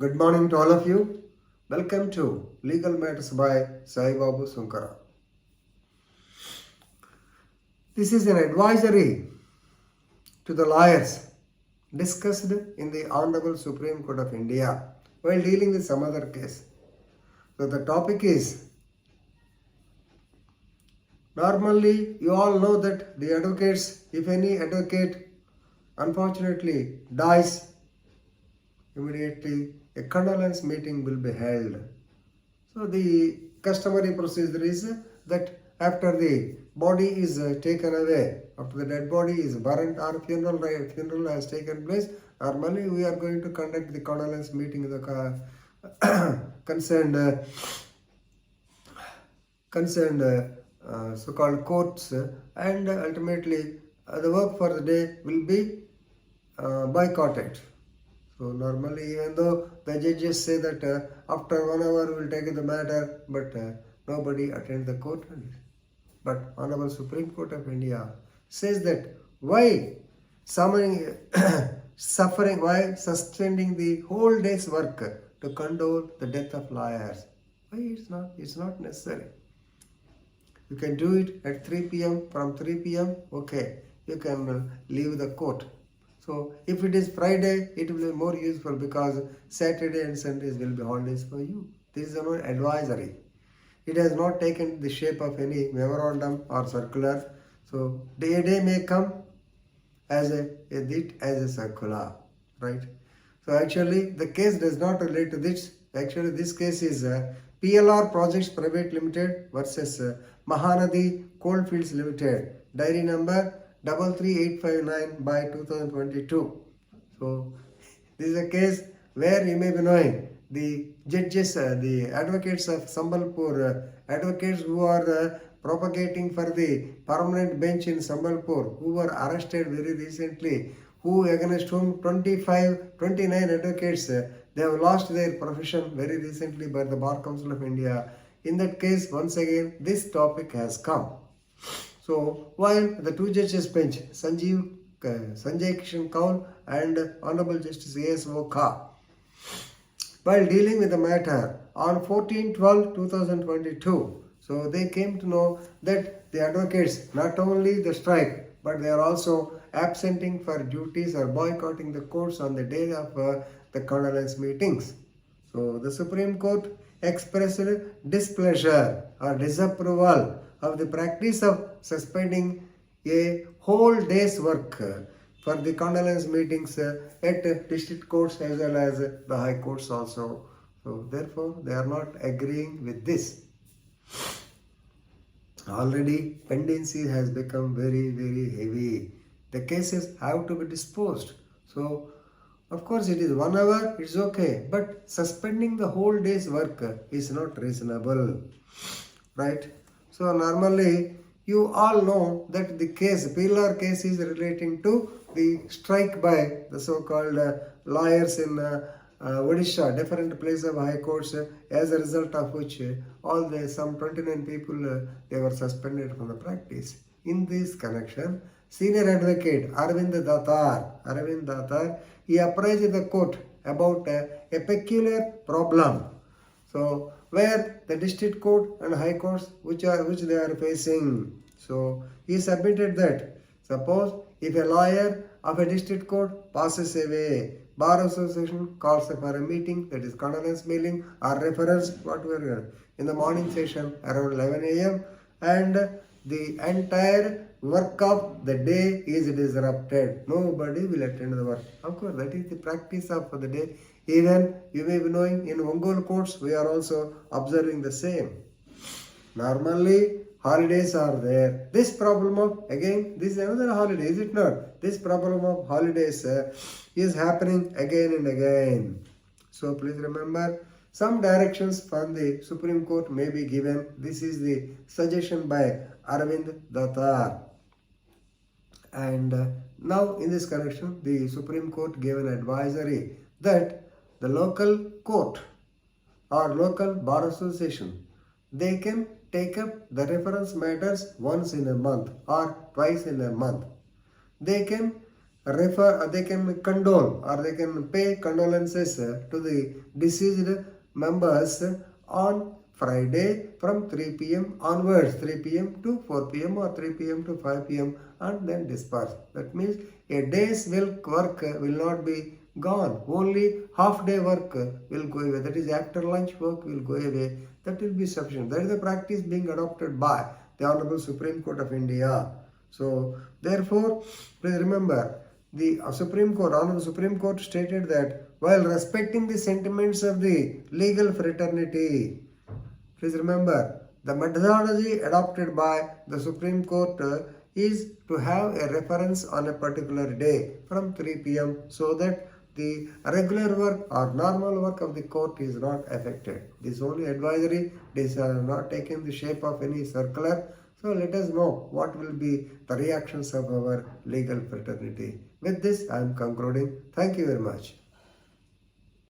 Good morning to all of you. Welcome to Legal Matters by Sai Babu Sunkara. This is an advisory to the lawyers discussed in the Honorable Supreme Court of India while dealing with some other case. So the topic is, normally you all know that the advocates, if any advocate unfortunately dies, immediately a condolence meeting will be held. So the customary procedure is that after the body is taken away, after the dead body is burned or funeral has taken place, normally we are going to conduct the condolence meeting in the concerned so-called courts, and ultimately the work for the day will be boycotted. So normally, even though the judges say that after 1 hour we will take the matter, but nobody attends the court. But Honorable Supreme Court of India says that why summoning, suffering, why sustaining the whole day's work to condole the death of lawyers? Why it's not necessary. You can do it at 3 p.m. From 3 p.m. okay, you can leave the court. So if it is Friday, it will be more useful because Saturday and Sundays will be holidays for you. This is an advisory. It has not taken the shape of any memorandum or circular. So a day may come as a circular, right? So actually the case does not relate to this. Actually this case is PLR Projects Private Limited versus Mahanadi Coalfields Limited, diary number 33859 by 2022. So this is a case where you may be knowing the judges, the advocates of Sambalpur, advocates who are propagating for the permanent bench in Sambalpur, who were arrested very recently, who against whom 29 advocates, they have lost their profession very recently by the Bar Council of India. In that case, once again, this topic has come. So while the two judges bench, Sanjay Kishan Kaul and Honorable Justice A.S.O. Kha, while dealing with the matter on 14/12/2022, so they came to know that the advocates not only the strike, but they are also absenting for duties or boycotting the courts on the day of the condolence meetings. So the Supreme Court expressed displeasure or disapproval of the practice of suspending a whole day's work for the condolence meetings at district courts as well as the high courts also. So therefore they are not agreeing with this. Already pendency has become very, very heavy. The cases have to be disposed. So of course it is 1 hour, it's okay, but suspending the whole day's work is not reasonable, right? So normally you all know that the case, PLR case, is relating to the strike by the so-called lawyers in Odisha, different places of high courts, as a result of which some 29 people they were suspended from the practice. In this connection, senior advocate Arvind Datar, he apprised the court about a peculiar problem. So where the district court and high courts which they are facing. So he submitted that suppose if a lawyer of a district court passes away, Bar Association calls for a meeting, that is condolence meeting or reference, whatever, in the morning session around 11 a.m. and the entire work of the day is disrupted. Nobody will attend the work. Of course, that is the practice of the day. Even you may be knowing in Ongole courts, we are also observing the same. Normally, holidays are there. This problem of, again, this is another holiday, is it not? This problem of holidays is happening again and again. So please remember, some directions from the Supreme Court may be given. This is the suggestion by Arvind Datar. And now in this connection, the Supreme Court gave an advisory that the local court or local bar association, they can take up the reference matters once in a month or twice in a month. They can they can condole or they can pay condolences to the deceased members on Friday from 3 p.m. onwards, 3 p.m. to 4 p.m. or 3 p.m. to 5 p.m. and then disperse. That means a day's work will not be gone. Only half day work will go away. That is after lunch work will go away. That will be sufficient. That is the practice being adopted by the Honorable Supreme Court of India. So therefore, please remember, the Honorable Supreme Court stated that while respecting the sentiments of the legal fraternity, please remember, the methodology adopted by the Supreme Court is to have a reference on a particular day from 3 p.m. so that the regular work or normal work of the court is not affected. This is only advisory. This has not taken the shape of any circular. So let us know what will be the reactions of our legal fraternity. With this, I am concluding. Thank you very much.